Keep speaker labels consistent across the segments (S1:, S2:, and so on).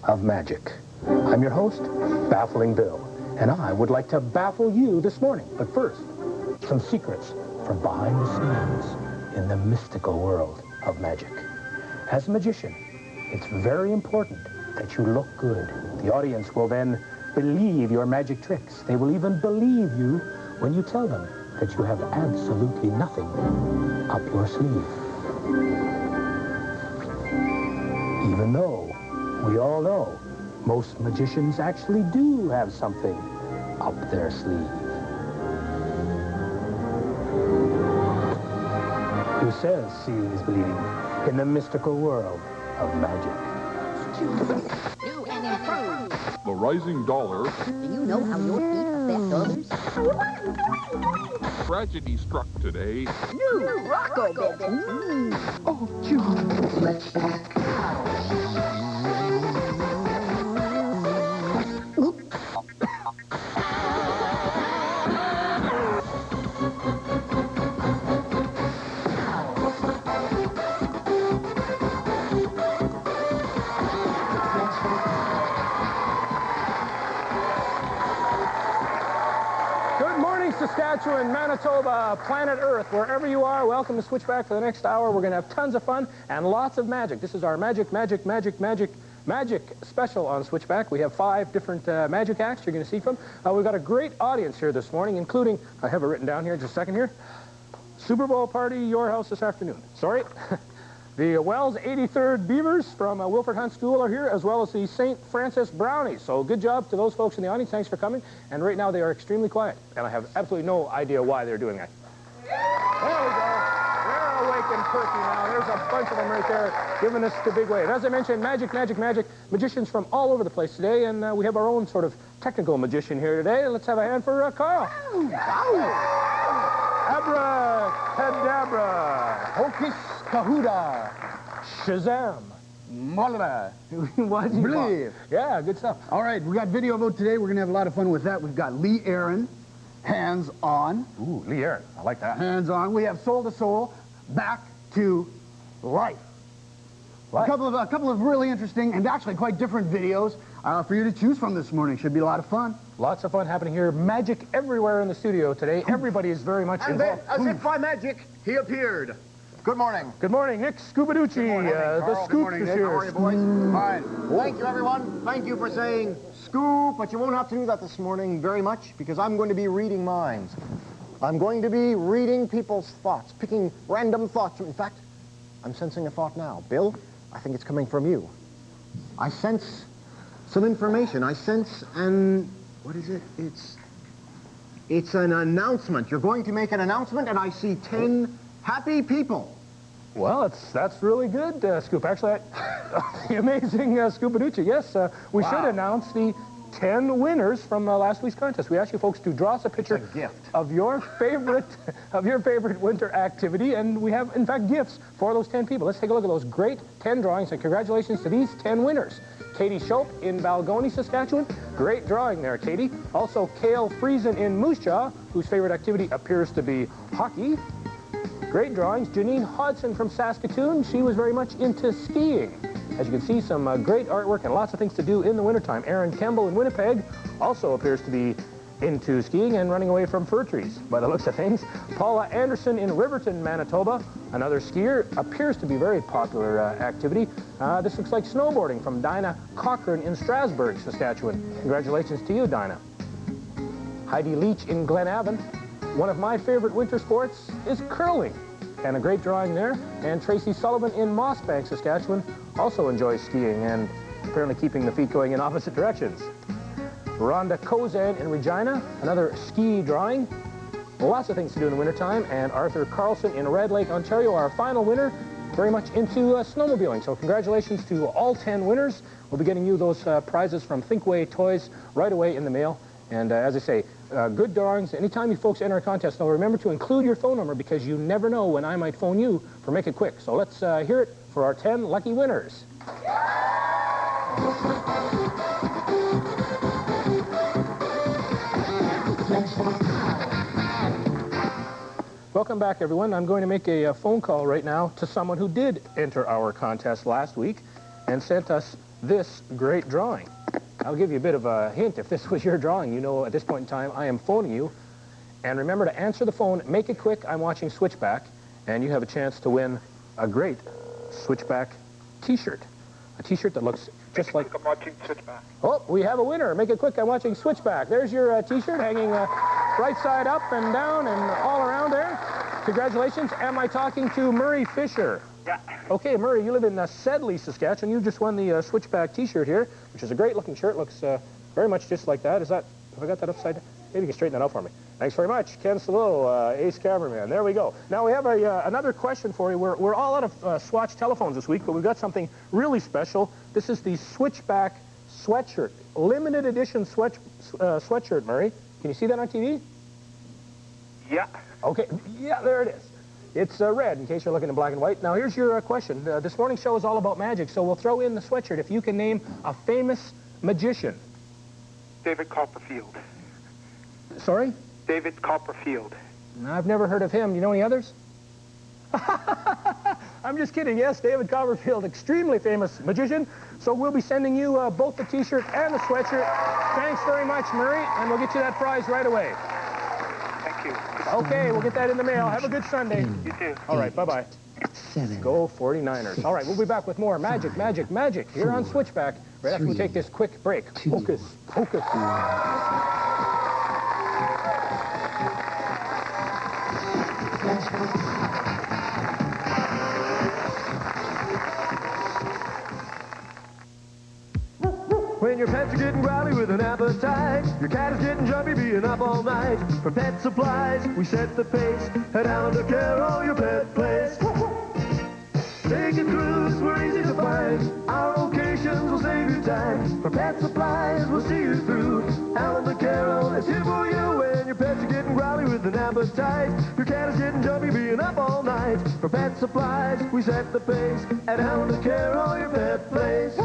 S1: of magic. I'm your host, Baffling Bill, and I would like to baffle you this morning. But first, some secrets from behind the scenes in the mystical world of magic. As a magician, it's very important that you look good. The audience will then believe your magic tricks. They will even believe you when you tell them that you have absolutely nothing up your sleeve. Even though we all know most magicians actually do have something up their sleeve. Who says seeing is believing in the mystical world of magic?
S2: New and improved.
S3: The rising dollar.
S2: Do you know how your feet affect others?
S3: Tragedy struck today.
S2: New Rocco bed.
S4: Oh, John, Switchback.
S1: Saskatchewan, Manitoba, planet Earth, wherever you are, welcome to Switchback for the next hour. We're going to have tons of fun and lots of magic. This is our magic special on Switchback. We have 5 different magic acts you're going to see from. We've got a great audience here this morning, including, I have it written down here, just a second here, Super Bowl party, your house this afternoon. Sorry. The Wells 83rd Beavers from Wilford Hunt School are here, as well as the St. Francis Brownies. So good job to those folks in the audience. Thanks for coming. And right now they are extremely quiet, and I have absolutely no idea why they're doing that. There we go. They're awake and perky now. There's a bunch of them right there giving us the big wave. As I mentioned, magic. Magicians from all over the place today, and we have our own sort of technical magician here today. Let's have a hand for Carl. Abracadabra.
S5: Hocus Kahuda.
S1: Shazam.
S5: Mola.
S1: What?
S5: Believe.
S1: Yeah, good stuff.
S5: All right, we got video about today. We're going to have a lot of fun with that. We've got Lee Aaron, Hands On.
S1: Ooh, Lee Aaron. I like that.
S5: Hands On. We have Soul to Soul, Back to Life. A couple of really interesting and actually quite different videos for you to choose from this morning. Should be a lot of fun.
S1: Lots of fun happening here. Magic everywhere in the studio today. Everybody is very much involved.
S6: As if by magic, he appeared. Good morning.
S1: Good morning, Nick Scubaducci. The Scoop
S6: Good morning, Nick.
S1: here.
S6: How are you, boys? Fine. Thank you, everyone. Thank you for saying scoop, but you won't have to do that this morning very much because I'm going to be reading minds. I'm going to be reading people's thoughts, picking random thoughts. In fact, I'm sensing a thought now. Bill, I think it's coming from you. I sense some information. I sense what is it? It's an announcement. You're going to make an announcement, and I see 10 happy people.
S1: Well, that's really good, Scoop. Actually, the amazing Scubaducci. Yes, we should announce the 10 winners from last week's contest. We asked you folks to draw us a picture of your favorite winter activity, and we have, in fact, gifts for those 10 people. Let's take a look at those great 10 drawings, and congratulations to these 10 winners. Katie Shope in Balgonie, Saskatchewan. Great drawing there, Katie. Also, Cale Friesen in Moose Jaw, whose favorite activity appears to be hockey. Great drawings. Janine Hodson from Saskatoon. She was very much into skiing. As you can see, some great artwork and lots of things to do in the wintertime. Aaron Campbell in Winnipeg also appears to be into skiing and running away from fir trees, by the looks of things. Paula Anderson in Riverton, Manitoba, another skier, appears to be very popular activity. This looks like snowboarding from Dinah Cochran in Strasbourg, Saskatchewan. Congratulations to you, Dinah. Heidi Leach in Glenavon. One of my favorite winter sports is curling, and a great drawing there. And Tracy Sullivan in Mossbank, Saskatchewan, also enjoys skiing and apparently keeping the feet going in opposite directions. Rhonda Kozan in Regina, another ski drawing. Lots of things to do in the wintertime. And Arthur Carlson in Red Lake, Ontario, our final winner, very much into snowmobiling. So congratulations to all 10 winners. We'll be getting you those prizes from Thinkway Toys right away in the mail. And as I say, good drawings. Anytime you folks enter a contest, now remember to include your phone number because you never know when I might phone you for Make It Quick. So let's hear it for our 10 lucky winners. Welcome back, everyone. I'm going to make a phone call right now to someone who did enter our contest last week and sent us this great drawing. I'll give you a bit of a hint. If this was your drawing, you know at this point in time I am phoning you. And remember to answer the phone, make it quick. I'm watching Switchback, and you have a chance to win a great Switchback t-shirt. A t-shirt that looks just like...
S7: I'm watching Switchback.
S1: Oh, we have a winner. Make it quick. I'm watching Switchback. There's your t-shirt hanging right side up and down and all around there. Congratulations. Am I talking to Murray Fisher?
S7: Yeah.
S1: Okay, Murray, you live in Sedley, Saskatchewan. You just won the Switchback t-shirt here, which is a great-looking shirt. Looks very much just like that. Is that... Have I got that upside down? Maybe you can straighten that out for me. Thanks very much. Ken Stallillo, ace cameraman. There we go. Now, we have another question for you. We're all out of Swatch telephones this week, but we've got something really special. This is the Switchback sweatshirt. Limited edition sweatshirt, Murray. Can you see that on TV?
S7: Yeah.
S1: Okay. Yeah, there it is. It's red, in case you're looking in black and white. Now, here's your question. This morning's show is all about magic, so we'll throw in the sweatshirt. If you can name a famous magician.
S7: David Copperfield.
S1: Sorry?
S7: David Copperfield.
S1: I've never heard of him. Do you know any others? I'm just kidding. Yes, David Copperfield, extremely famous magician. So we'll be sending you both the t-shirt and the sweatshirt. Thanks very much, Murray, and we'll get you that prize right away.
S7: Thank you.
S1: Okay, we'll get that in the mail. Have a good Sunday.
S7: You too.
S1: All right, bye-bye.
S4: 7.
S1: Go 49ers. All right, we'll be back with more magic, magic, magic here on Switchback right after we take this quick break. Focus, focus.
S8: When your pets are getting growly with an appetite, your cat is getting jumpy being up all night. For pet supplies, we set the pace. Head down to Carol, your pet place. Take it cruise, we're easy to find. Our locations will save you time. For pet supplies, we'll see you through. Alan the Carol is here for you when your pets are getting growly with an appetite. Your cat is getting jumpy being up all night. For pet supplies, we set the pace. At Alan the Carol, your pet place.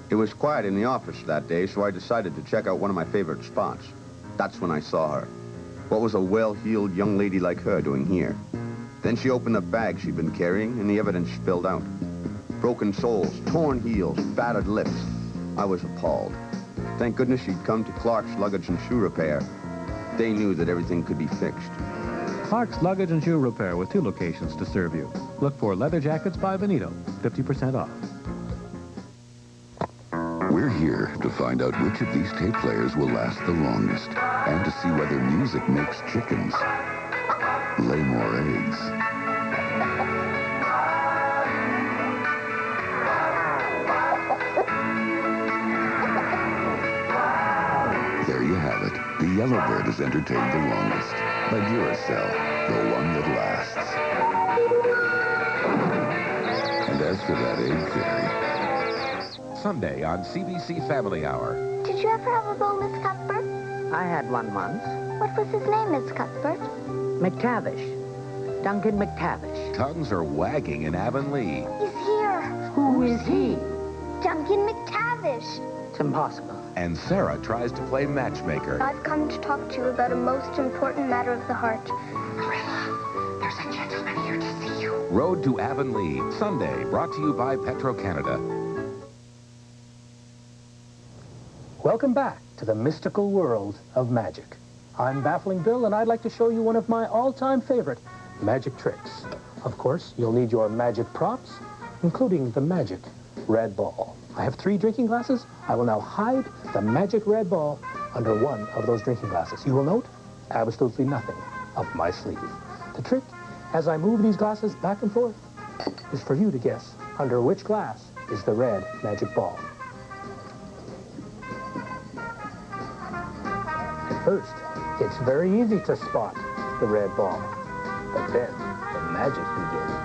S9: It was quiet in the office that day, so I decided to check out one of my favorite spots. That's when I saw her. What was a well-heeled young lady like her doing here? Then she opened the bag she'd been carrying, and the evidence spilled out. Broken soles, torn heels, battered lips. I was appalled. Thank goodness she'd come to Clark's Luggage and Shoe Repair. They knew that everything could be fixed.
S10: Clark's Luggage and Shoe Repair with 2 locations to serve you. Look for Leather Jackets by Benito, 50% off.
S11: We're here to find out which of these tape players will last the longest and to see whether music makes chickens lay more eggs. There you have it. The yellow bird is entertained the longest by Duracell, the one that lasts. And as for that egg fairy,
S12: Sunday on CBC Family Hour.
S2: Did you ever have a beau, Miss Cuthbert?
S13: I had one once.
S2: What was his name, Miss Cuthbert?
S13: McTavish. Duncan McTavish.
S12: Tongues are wagging in Avonlea.
S2: He's here.
S13: Who is he?
S2: Duncan McTavish.
S13: It's impossible.
S12: And Sarah tries to play matchmaker.
S2: I've come to talk to you about a most important matter of the heart.
S4: Marilla, there's a gentleman here to see you.
S12: Road to Avonlea, Sunday, brought to you by Petro-Canada.
S1: Welcome back to the mystical world of magic. I'm Baffling Bill, and I'd like to show you one of my all-time favorite magic tricks. Of course, you'll need your magic props, including the magic red ball. I have 3 drinking glasses. I will now hide the magic red ball under one of those drinking glasses. You will note absolutely nothing up my sleeve. The trick, as I move these glasses back and forth, is for you to guess under which glass is the red magic ball. At first, it's very easy to spot the red ball, but then the magic begins.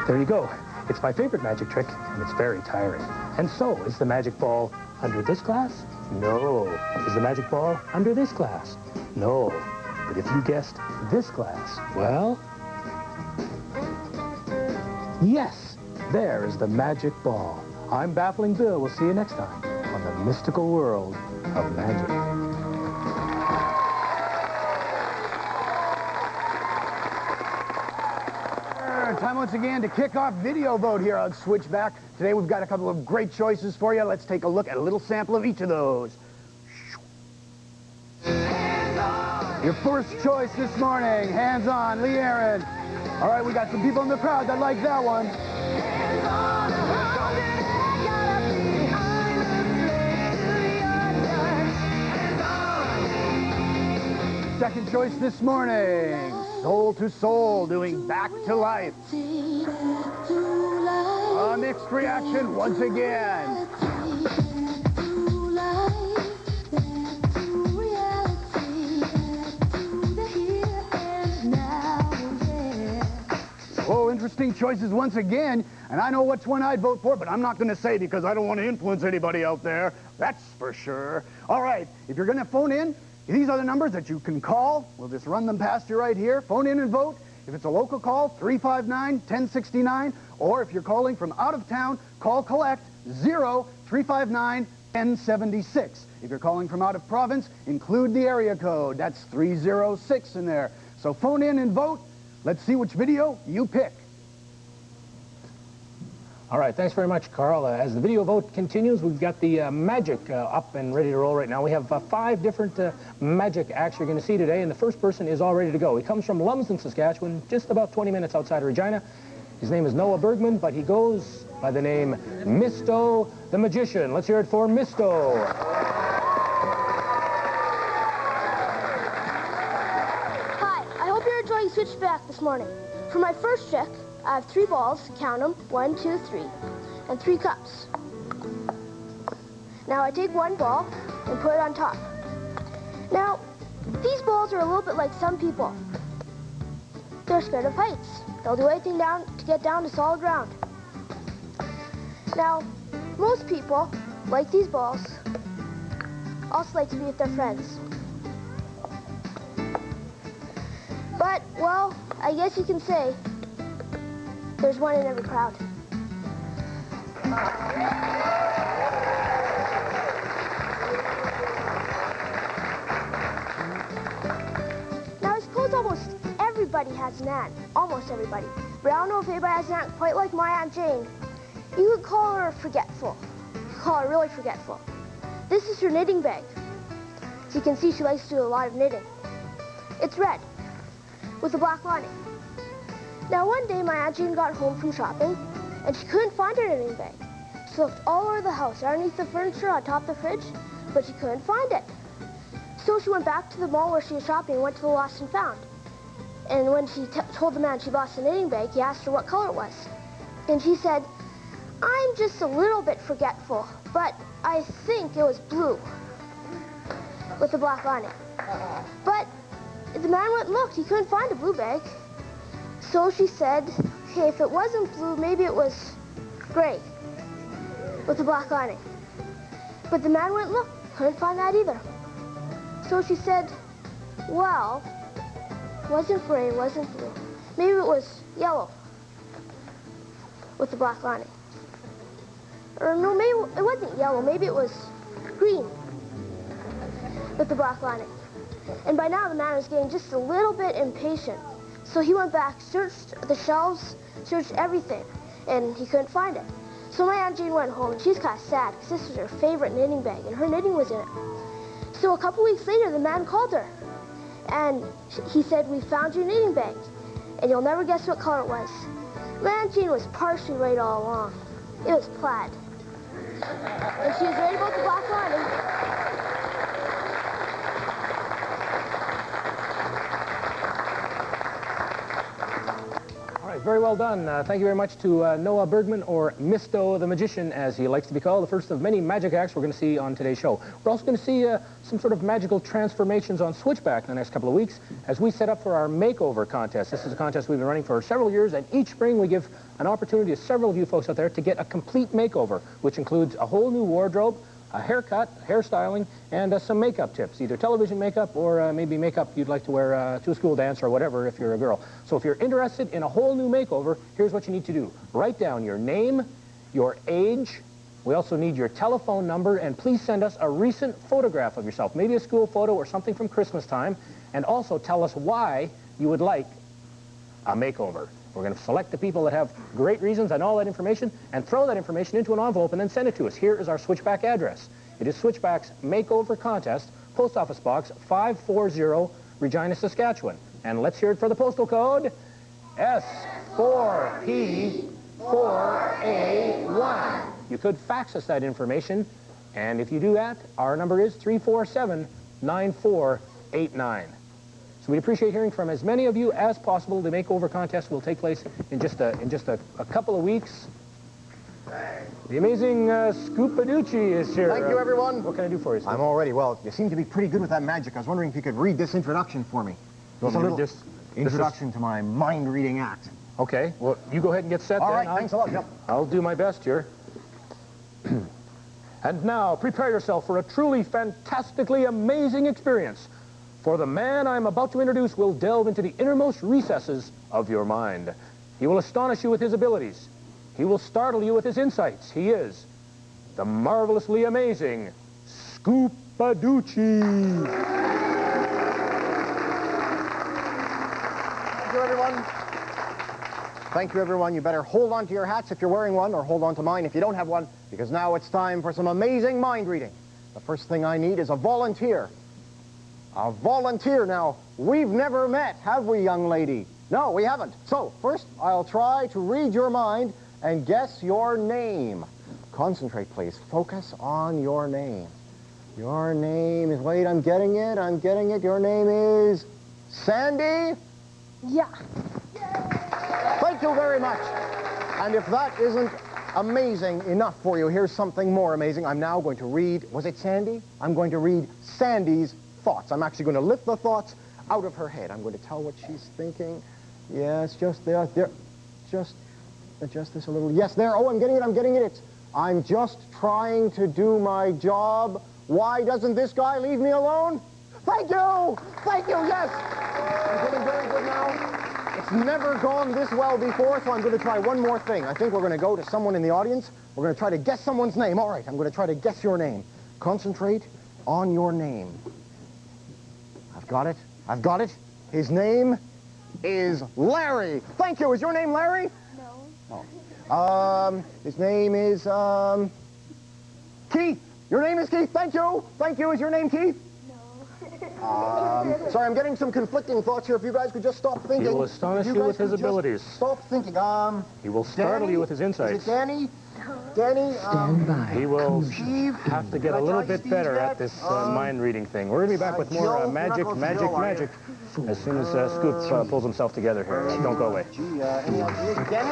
S1: There you go. It's my favorite magic trick, and it's very tiring. And so, is the magic ball under this glass? No. Is the magic ball under this glass? No. But if you guessed this glass, well, yes, there is the magic ball. I'm Baffling Bill. We'll see you next time on the mystical world of magic.
S5: Time once again to kick off video vote here on Switchback. Today we've got a couple of great choices for you. Let's take a look at a little sample of each of those. Your first choice this morning, Hands On, Lee Aaron. All right, we got some people in the crowd that like that one. Second choice this morning, Soul to Soul, doing Back to Life. A mixed reaction once again. Oh, interesting choices once again, and I know which one I'd vote for, but I'm not going to say because I don't want to influence anybody out there. That's for sure. All right, if you're going to phone in, these are the numbers that you can call. We'll just run them past you right here. Phone in and vote. If it's a local call, 359-1069, or if you're calling from out of town, call collect 0359-1076. If you're calling from out of province, include the area code. That's 306 in there. So phone in and vote. Let's see which video you pick.
S1: All right, thanks very much, Carl. As the video vote continues, we've got the magic up and ready to roll right now. We have 5 different magic acts you're going to see today, and the first person is all ready to go. He comes from Lumsden, Saskatchewan, just about 20 minutes outside of Regina. His name is Noah Bergman, but he goes by the name Misto the Magician. Let's hear it for Misto.
S14: Hi, I hope you're enjoying Switchback this morning. For my first trick, I have 3 balls, count them, 1, 2, 3, and 3 cups. Now I take 1 ball and put it on top. Now, these balls are a little bit like some people. They're scared of heights. They'll do anything to get down to solid ground. Now, most people, like these balls, also like to be with their friends. But, well, I guess you can say there's one in every crowd. Now, I suppose almost everybody has an aunt. Almost everybody. But I don't know if anybody has an aunt quite like my Aunt Jane. You could call her forgetful. You could call her really forgetful. This is her knitting bag. As you can see, she likes to do a lot of knitting. It's red, with a black lining. Now one day my Aunt Jane got home from shopping and she couldn't find her knitting bag. She looked all over the house, underneath the furniture, on top of the fridge, but she couldn't find it. So she went back to the mall where she was shopping and went to the Lost and Found. And when she told the man she lost the knitting bag, he asked her what color it was. And she said, "I'm just a little bit forgetful, but I think it was blue," with a black lining. But the man went and looked, he couldn't find a blue bag. So she said, okay, if it wasn't blue, maybe it was gray with a black lining. But the man went and looked, couldn't find that either. So she said, well, wasn't gray, wasn't blue. Maybe it was yellow with a black lining. Or no, maybe it wasn't yellow, maybe it was green with the black lining. And by now the man was getting just a little bit impatient. So he went back, searched the shelves, searched everything, and he couldn't find it. So my Aunt Jane went home, and she was kind of sad, because this was her favorite knitting bag, and her knitting was in it. So a couple weeks later, the man called her, and he said, "We found your knitting bag, and you'll never guess what color it was." My Aunt Jane was partially right all along. It was plaid. And she was right about the black lining.
S1: Very well done. Thank you very much to Noah Bergman, or Misto the Magician, as he likes to be called, the first of many magic acts we're going to see on today's show. We're also going to see some sort of magical transformations on Switchback in the next couple of weeks as we set up for our makeover contest. This is a contest we've been running for several years, and each spring we give an opportunity to several of you folks out there to get a complete makeover, which includes a whole new wardrobe, a haircut, hairstyling, and some makeup tips, either television makeup or maybe makeup you'd like to wear to a school dance or whatever if you're a girl. So if you're interested in a whole new makeover, here's what you need to do. Write down your name, your age, We also need your telephone number, and please send us a recent photograph of yourself, maybe a school photo or something from Christmas time, and also tell us why you would like a makeover. We're going to select the people that have great reasons and all that information and throw that information into an envelope and then send it to us. Here is our Switchback address. It is Switchback's Makeover Contest, Post Office Box 540, Regina, Saskatchewan. And let's hear it for the postal code, S4P4A1. You could fax us that information, and if you do that, our number is 347-9489. So we'd appreciate hearing from as many of you as possible. The makeover contest will take place in just a couple of weeks. The amazing Scoopaducci is here.
S6: Thank you, everyone.
S1: What can I do for you, Scoop?
S6: I'm all ready. Well, you seem to be pretty good with that magic. I was wondering if you could read this introduction for me. Just a little introduction to my mind-reading act.
S1: Okay. Well, you go ahead and get set
S6: all
S1: then.
S6: Right, thanks a lot. Yep.
S1: I'll do my best here. And now, prepare yourself for a truly fantastically amazing experience. For the man I'm about to introduce will delve into the innermost recesses of your mind. He will astonish you with his abilities. He will startle you with his insights. He is the marvelously amazing Scoopaducci.
S6: Thank you, everyone. Thank you, everyone. You better hold on to your hats if you're wearing one, or hold on to mine if you don't have one, because now it's time for some amazing mind reading. The first thing I need is a volunteer. A volunteer. Now, we've never met, have we, young lady? No, we haven't. So, first, I'll try to read your mind and guess your name. Concentrate, please. Focus on your name. Your name is, wait, I'm getting it. Your name is Sandy?
S14: Yeah.
S6: Thank you very much. And if that isn't amazing enough for you, here's something more amazing. I'm now going to read, was it Sandy? I'm going to read Sandy's thoughts. I'm actually going to lift the thoughts out of her head. I'm going to tell what she's thinking. Yes, just there. Just adjust this a little. Yes, there. Oh, I'm getting it. I'm just trying to do my job. Why doesn't this guy leave me alone? Thank you, yes. I'm doing very good now. It's never gone this well before, so I'm going to try one more thing. I think we're going to go to someone in the audience. We're going to try to guess someone's name. All right, I'm going to try to guess your name. Concentrate on your name. I've got it. His name is Larry. Thank you. Is your name Larry?
S14: No.
S6: Oh. His name is, Keith. Your name is Keith. Thank you. Is your name Keith?
S14: No.
S6: Sorry, I'm getting some conflicting thoughts here. If you guys could just stop thinking.
S1: He will astonish you with his abilities.
S6: Stop thinking.
S1: He will startle you with his insights.
S6: Is it Danny? Danny?
S13: Stand by.
S1: He will
S6: Steve?
S1: have to get a little bit better at this mind reading thing. We're going to be back with more magic as soon as Scoop pulls himself together here. Don't go away.
S6: Any ideas? Danny?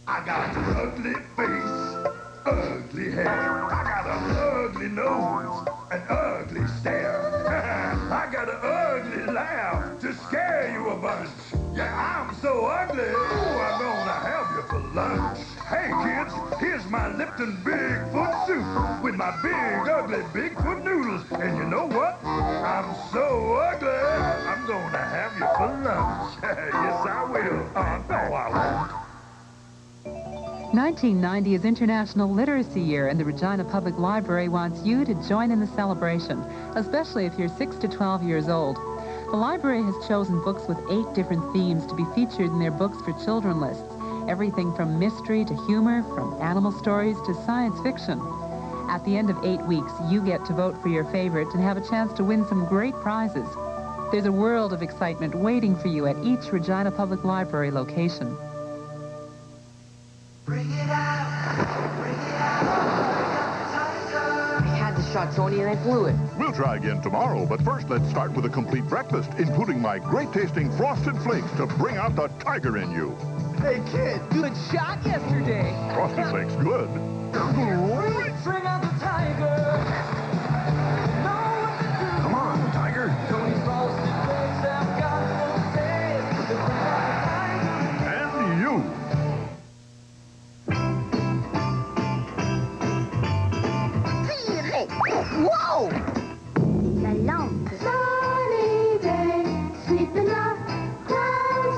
S15: I got an ugly face, ugly hair. I got an ugly nose, an ugly stare. I got an ugly laugh to scare you a bunch. Yeah, I'm so ugly, oh, I'm gonna have you for lunch. Hey kids, here's my Lipton Bigfoot soup with my big ugly Bigfoot noodles. And you know what? I'm so ugly, I'm gonna have you for lunch. Yes, I will. No, I won't.
S16: 1990 is International Literacy Year, and the Regina Public Library wants you to join in the celebration, especially if you're 6 to 12 years old. The library has chosen books with 8 different themes to be featured in their Books for Children lists. Everything from mystery to humor, from animal stories to science fiction. At the end of 8 weeks, you get to vote for your favorite and have a chance to win some great prizes. There's a world of excitement waiting for you at each Regina Public Library location.
S4: Bring it out.
S13: I had the Shotonian and I blew it.
S3: We'll try again tomorrow, but first let's start with a complete breakfast, including my great-tasting Frosted Flakes to bring out the tiger in you.
S8: Hey, kid, good shot yesterday.
S3: Frosted Flakes good.
S8: Bring out the tiger.
S15: Come on, tiger.
S8: Tony's Frosted Flakes have got no taste. Bring out the tiger.
S3: And you.
S2: Whoa! It's a long sunny day, sweep enough, clouds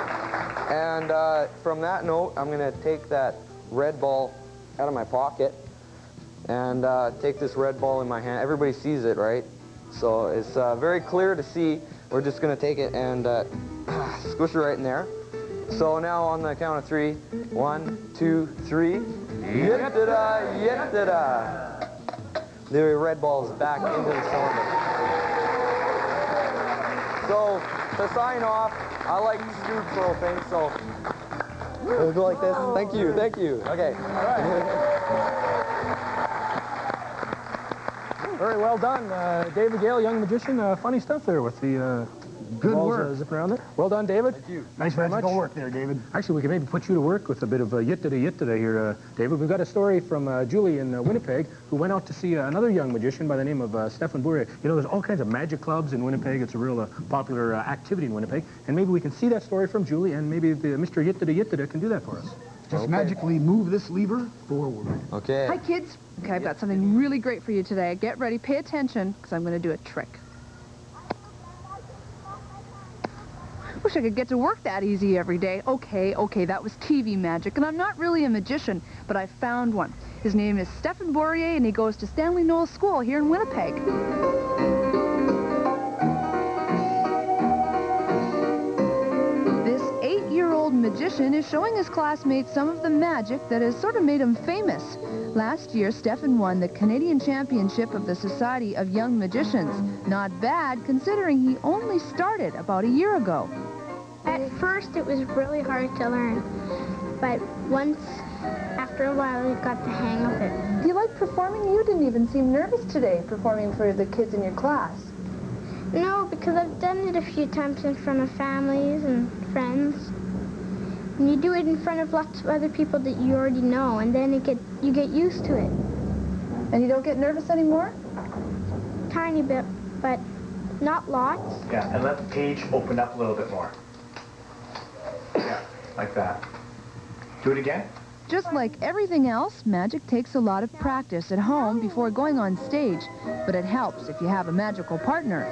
S17: And from that note, I'm going to take that red ball out of my pocket and take this red ball in my hand. Everybody sees it, right? So it's very clear to see. We're just going to take it and squish it right in there. So now on the count of 3, 1, 2, 3. Yip-da-da, yip-da-da. The red ball is back into the cylinder. So to sign off, I like scoop throw things, so we'll go like this. Thank you, thank you. Okay. All right.
S1: Very well done, David Gale, young magician. Funny stuff there with the
S5: good
S1: balls,
S5: work.
S1: Zipping around there. Well done, David.
S5: Thank you.
S1: Nice very much.
S5: Magical work there, David.
S1: Actually, we can maybe put you to work with a bit of yit-da-da here, David. We've got a story from Julie in Winnipeg, who went out to see another young magician by the name of Stefan Bourrier. You know, there's all kinds of magic clubs in Winnipeg. It's a real popular activity in Winnipeg. And maybe we can see that story from Julie, and maybe Mr. Yit-da-da can do that for us.
S5: Just magically move this lever forward.
S17: Okay.
S18: Hi, kids. Okay, I've got something really great for you today. Get ready, pay attention, because I'm going to do a trick. Wish I could get to work that easy every day. Okay, that was TV magic, and I'm not really a magician, but I found one. His name is Stefan Bourrier, and he goes to Stanley Knowles School here in Winnipeg. This 8-year-old magician is showing his classmates some of the magic that has sort of made him famous. Last year, Stefan won the Canadian Championship of the Society of Young Magicians. Not bad, considering he only started about a year ago.
S14: At first, it was really hard to learn, but after a while, I got the hang of it.
S18: Do you like performing? You didn't even seem nervous today, performing for the kids in your class.
S14: No, because I've done it a few times in front of families and friends. And you do it in front of lots of other people that you already know, and then you get used to it.
S18: And you don't get nervous anymore?
S14: Tiny bit, but not lots.
S19: Yeah, and let the page open up a little bit more. Yeah, like that. Do it again.
S18: Just like everything else, magic takes a lot of practice at home before going on stage, but it helps if you have a magical partner.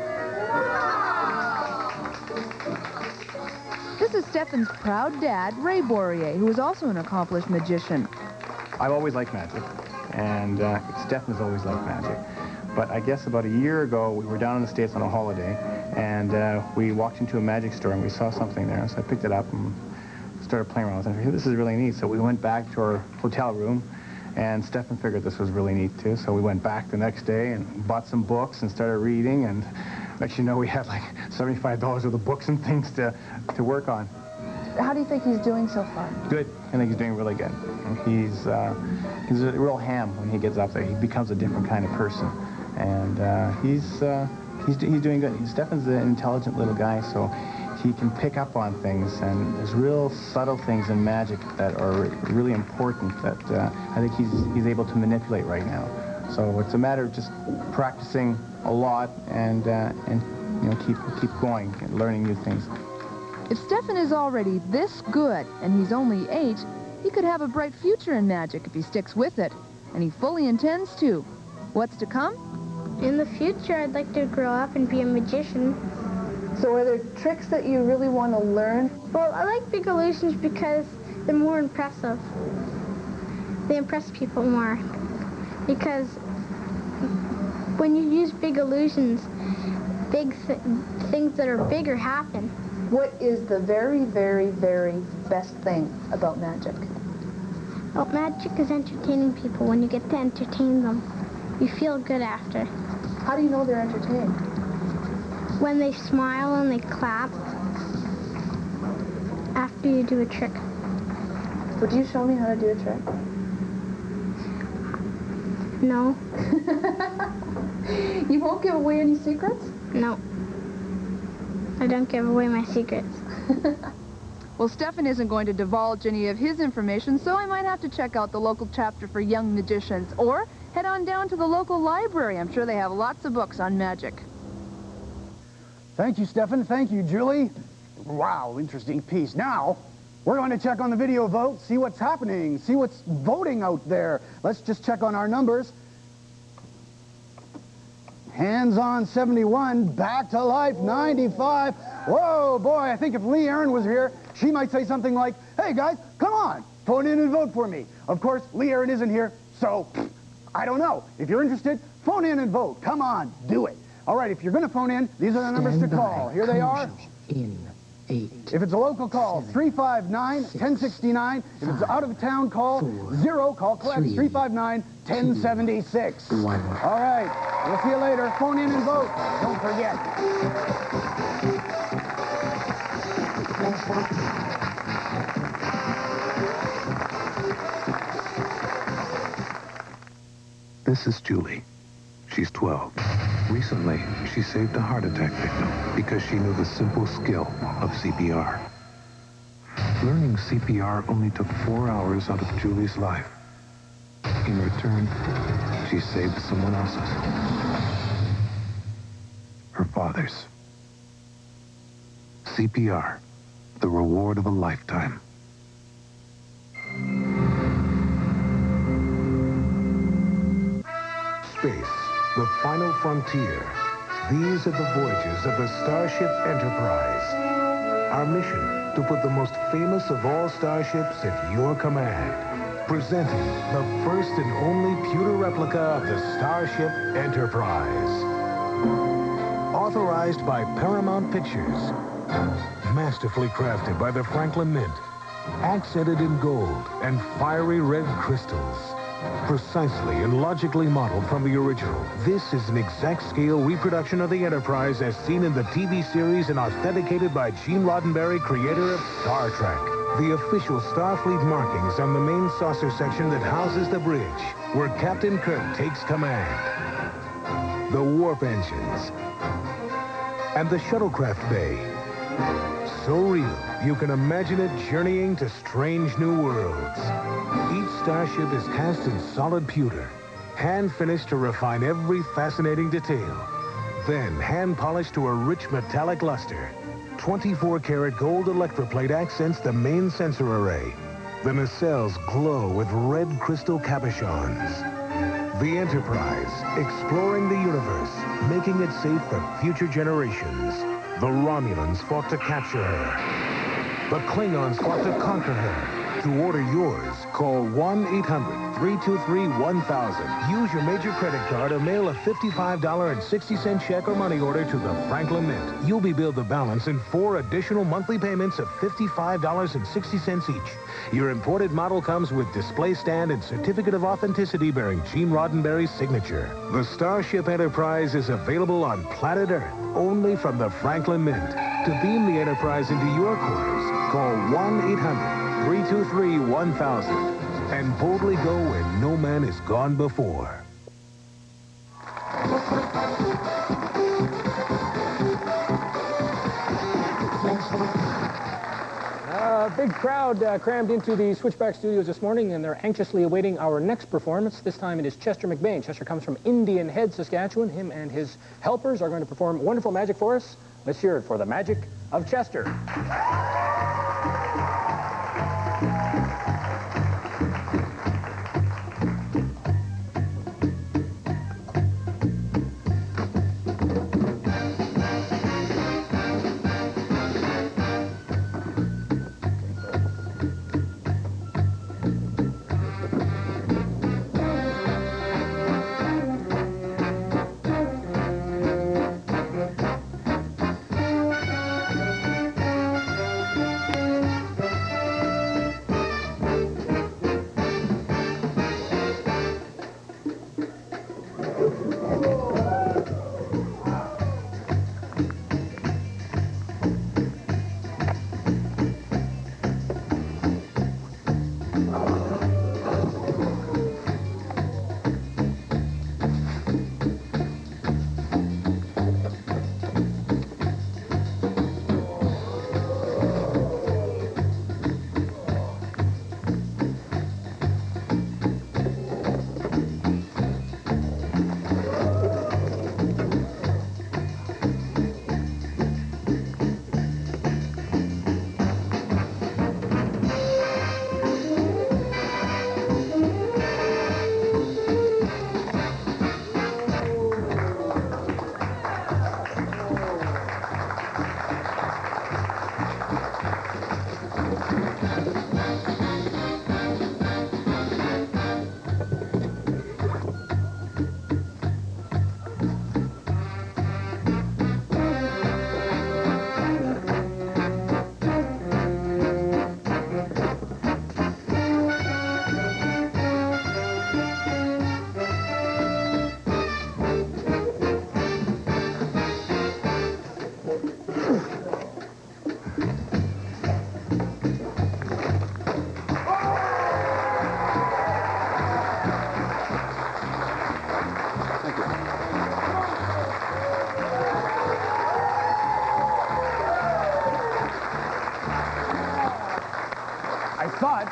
S18: This is Stefan's proud dad, Ray Bourrier, who is also an accomplished magician.
S20: I've always liked magic, and Stefan's always liked magic. But I guess about a year ago, we were down in the States on a holiday, and we walked into a magic store, and we saw something there. So I picked it up and started playing around with it. This is really neat. So we went back to our hotel room, and Stefan figured this was really neat, too. So we went back the next day and bought some books and started reading, and next you know, we had like $75 worth of books and things to work on.
S18: How do you think he's doing so far?
S20: Good. I think he's doing really good. He's a real ham when he gets up there. He becomes a different kind of person, and he's doing good. Stefan's an intelligent little guy, so he can pick up on things, and there's real subtle things in magic that are really important that I think he's able to manipulate right now. So it's a matter of just practicing a lot and you know, keep going and learning new things.
S18: If Stefan is already this good and he's only 8, he could have a bright future in magic if he sticks with it, and he fully intends to. What's to come?
S14: In the future, I'd like to grow up and be a magician.
S18: So are there tricks that you really want to learn?
S14: Well, I like big illusions because they're more impressive. They impress people more. Because when you use big illusions, big things that are bigger happen.
S18: What is the very, very, very best thing about magic?
S14: Well, magic is entertaining people. When you get to entertain them, you feel good after.
S18: How do you know they're entertained?
S14: When they smile and they clap after you do a trick.
S18: Would you show me how to do a trick?
S14: No.
S18: You won't give away any secrets?
S14: No. I don't give away my secrets.
S18: Well, Stefan isn't going to divulge any of his information, so I might have to check out the local chapter for young magicians, or head on down to the local library. I'm sure they have lots of books on magic.
S5: Thank you, Stefan. Thank you, Julie. Wow, interesting piece. Now, we're going to check on the video vote, see what's happening, see what's voting out there. Let's just check on our numbers. Hands-on 71, back to life 95. Whoa, boy, I think if Lee Aaron was here, she might say something like, hey guys, come on, phone in and vote for me. Of course, Lee Aaron isn't here, so I don't know. If you're interested, phone in and vote. Come on, do it. All right, if you're going to phone in, these are the numbers to call. Here they are.
S21: In 8.
S5: If it's a local call, 359-1069. If it's out of town call, 0. Call collect, 359-1076.
S21: 1.
S5: All right, we'll see you later. Phone in and vote. Don't forget.
S7: This is Julie. She's 12. Recently, she saved a heart attack victim because she knew the simple skill of CPR. Learning CPR only took 4 hours out of Julie's life. In return, she saved someone else's. Her father's. CPR, the reward of a lifetime.
S9: Space, the final frontier. These are the voyages of the Starship Enterprise. Our mission, to put the most famous of all starships at your command. Presenting the first and only pewter replica of the Starship Enterprise. Authorized by Paramount Pictures. Masterfully crafted by the Franklin Mint. Accented in gold and fiery red crystals. Precisely and logically modeled from the original, this is an exact-scale reproduction of the Enterprise as seen in the TV series and authenticated by Gene Roddenberry, creator of Star Trek. The official Starfleet markings on the main saucer section that houses the bridge, where Captain Kirk takes command. The warp engines. And the shuttlecraft bay. So real, you can imagine it journeying to strange new worlds. Each starship is cast in solid pewter, hand-finished to refine every fascinating detail. Then hand-polished to a rich metallic luster. 24-karat gold electroplate accents the main sensor array. The nacelles glow with red crystal cabochons. The Enterprise, exploring the universe, making it safe for future generations. The Romulans fought to capture her. The Klingons fought to conquer her. To order yours, call 1-800-323-1000. Use your major credit card or mail a $55.60 check or money order to the Franklin Mint. You'll be billed the balance in 4 additional monthly payments of $55.60 each. Your imported model comes with display stand and certificate of authenticity bearing Gene Roddenberry's signature. The Starship Enterprise is available on planet Earth, only from the Franklin Mint. To beam the Enterprise into your quarters, call 1-800-323-1000 and boldly go where no man has gone before.
S1: A big crowd crammed into the Switchback studios this morning, and they're anxiously awaiting our next performance. This time it is Chester McBain. Chester comes from Indian Head, Saskatchewan. Him and his helpers are going to perform wonderful magic for us. Let's hear it for the magic of Chester.
S5: I thought,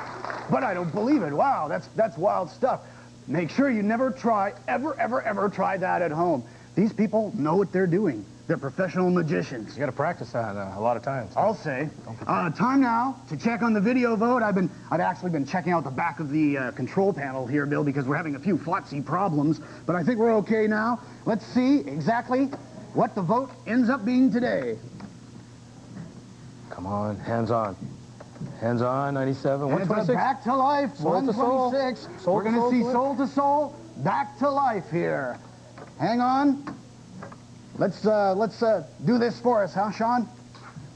S5: but I don't believe it. Wow, that's wild stuff. Make sure you never try, ever try that at home. These people know what they're doing. They're professional magicians.
S1: You got to practice that a lot of times.
S5: I'll say. Time now to check on the video vote. I've actually been checking out the back of the control panel here, Bill, because we're having a few fotsy problems. But I think we're okay now. Let's see exactly what the vote ends up being today.
S1: Come on, hands on. Hands on, 97, 126.
S5: Back to life,
S1: Soul
S5: 126.
S1: Soul
S5: We're going to see soul to soul, back to life here. Hang on. Let's do this for us, huh, Sean?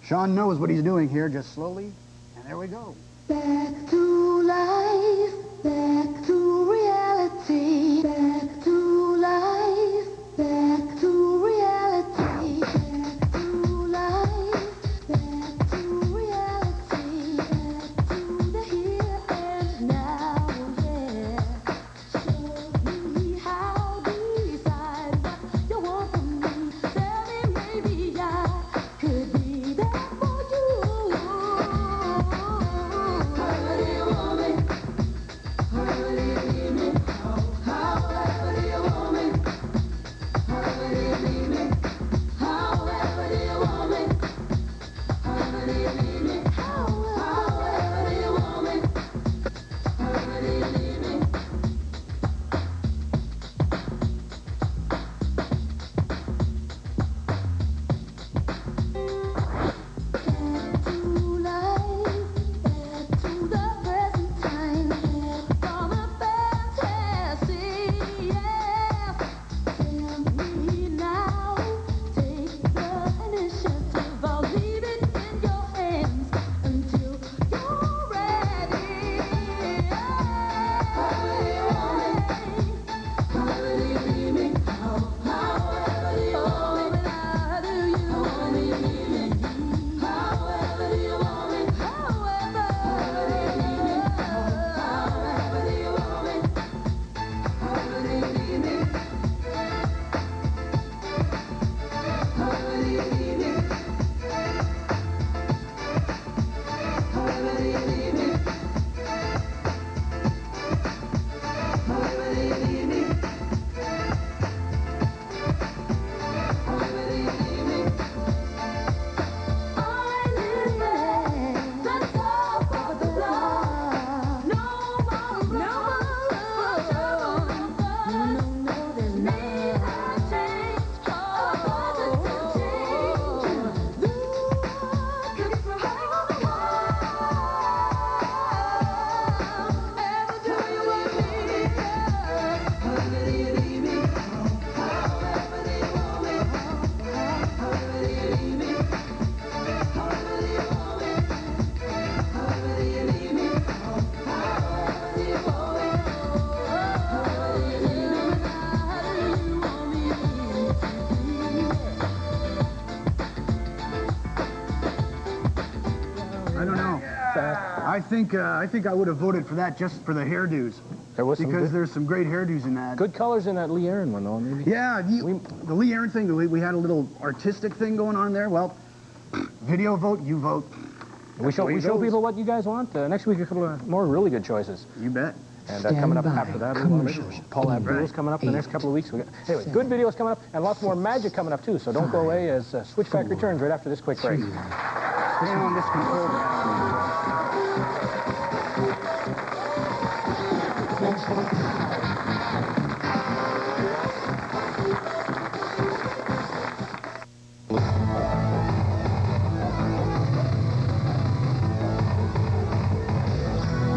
S5: Sean knows what he's doing here, just slowly. And there we go.
S2: Back to life, back to reality, back to life, back to reality, back to life, back to reality, back to the here and now, yeah. Show me how to decide what you want from me. Tell me maybe I could be there for you. However do you want me? However do you need me? However do you want me? However do you need me? However do you want me? However do you need me? However do you want me? However do you need me? Back to life, back to the present time, back from a fantasy, yeah. Tell me now, take the initiative. I'll leave it in your hands until you're ready. However do you want me? However do you need me? However do you want me? How do you want me? However do you want me? However do you need me? However do you want me? However do you need me? However do you need me? However do you need me? However do you need me? However do you need me? I live the top of the floor. No more trouble. No, there's me. I changed a positive change. Look at from high on the wall. Ever do you want me? However do you need me? However do you want me? However do you need me? However do you want me? However do you need me? However do you want me? However do you need me? How do you want me
S5: I don't know. I think I would have voted for that just for the hairdos.
S1: There was some
S5: because
S1: good,
S5: there's some great hairdos in that.
S1: good colors in that Lee Aaron one, though, maybe.
S5: Yeah, the Lee Aaron thing, we had a little artistic thing going on there. Well, video vote, you vote.
S1: We show people what you guys want. Next week, a couple of more really good choices.
S5: You bet.
S1: And coming up after that, Paul Abdul's coming up the next couple of weeks. Anyway, good videos coming up, and lots more magic coming up, too. So don't go away as Switchback returns right after this quick break.
S5: Stay on this control panel.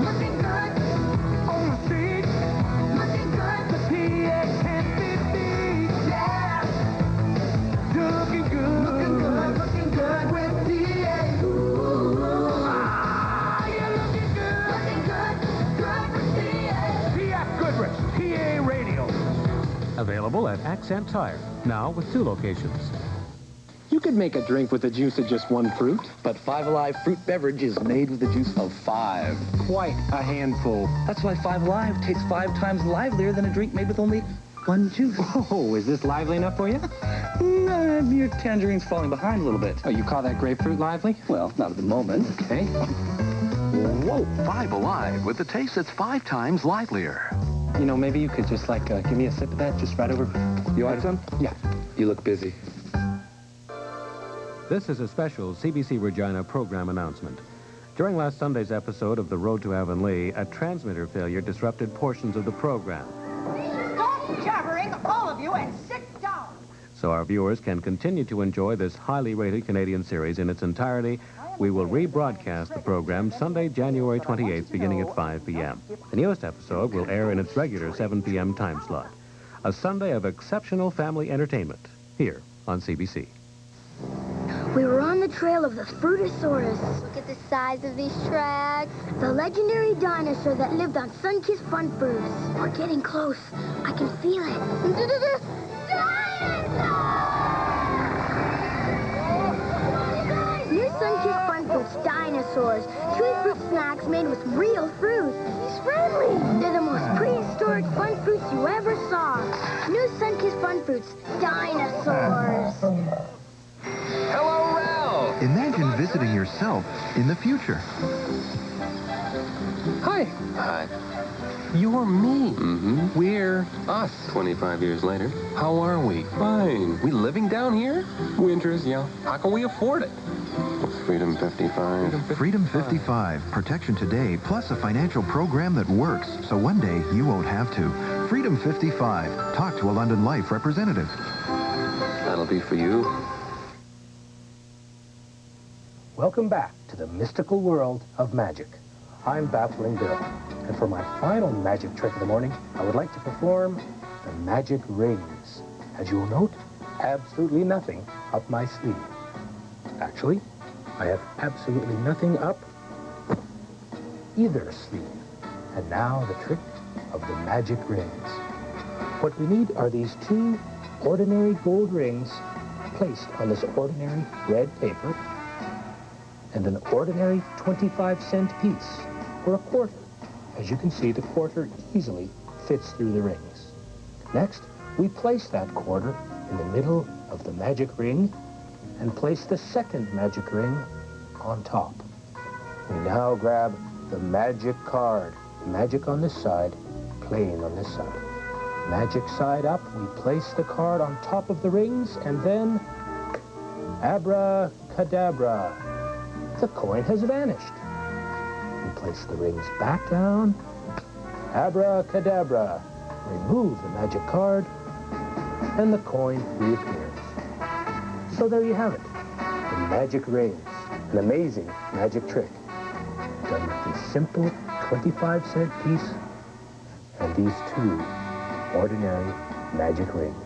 S2: Looking good on the street. Looking good. The PA can't be beat. Yeah. You're looking good. Looking good. Looking good with PA. Ooh. Ah, you're looking good. Looking good. Good with PA.
S9: P.F. Goodrich, PA Radio. Available at Accent Tire, now with 2 locations.
S21: You could make a drink with the juice of just 1 fruit, but Five Alive fruit beverage is made with the juice of 5. Quite a handful. That's why Five Alive tastes 5 times livelier than a drink made with only 1 juice.
S10: Oh, is this lively enough for you?
S21: Your tangerine's falling behind a little bit.
S10: Oh, you call that grapefruit lively?
S21: Well, not at the moment.
S10: Okay.
S12: Whoa, 5 Alive with the taste that's 5 times livelier.
S21: You know, maybe you could just, like, give me a sip of that just right over.
S10: You want some?
S21: Yeah.
S10: You look busy.
S6: This is a special CBC Regina program announcement. During last Sunday's episode of The Road to Avonlea, a transmitter failure disrupted portions of the program.
S4: Stop jabbering, all of you, and sit down.
S6: So our viewers can continue to enjoy this highly rated Canadian series in its entirety. We will rebroadcast the program Sunday, January 28th, beginning at 5 p.m. The newest episode will air in its regular 7 p.m. time slot. A Sunday of exceptional family entertainment here on CBC.
S2: We were on the trail of the Fruitosaurus. Look at the size of these tracks. The legendary dinosaur that lived on sun-kissed fun fruits. We're getting close. I can feel it. New sun-kissed fun fruits, dinosaurs. Chewy fruit snacks made with real fruit. He's friendly. They're the most prehistoric fun fruits you ever saw. New sun-kissed fun fruits, dinosaurs.
S12: Hello, Ralph! Imagine visiting yourself in the future.
S11: Hi.
S12: Hi.
S11: You're me.
S12: Mm-hmm.
S11: We're us.
S12: 25 years later.
S11: How are we? Fine. We living down here? Winters, yeah. How can we afford it?
S12: Freedom 55. Freedom 55. Protection today, plus a financial program that works, so one day you won't have to. Freedom 55. Talk to a London Life representative. That'll be for you.
S1: Welcome back to the mystical world of magic. I'm Baffling Bill, and for my final magic trick of the morning, I would like to perform the magic rings. As you will note, absolutely nothing up my sleeve. Actually, I have absolutely nothing up either sleeve. And now the trick of the magic rings. What we need are these 2 ordinary gold rings placed on this ordinary red paper and an ordinary 25-cent piece, or a quarter. As you can see, the quarter easily fits through the rings. Next, we place that quarter in the middle of the magic ring and place the second magic ring on top. We now grab the magic card. Magic on this side, plain on this side. Magic side up, we place the card on top of the rings, and then abracadabra. The coin has vanished. We place the rings back down. Abracadabra. Remove the magic card, and the coin reappears. So there you have it. The magic rings. An amazing magic trick. Done with this simple 25-cent piece and these 2 ordinary magic rings.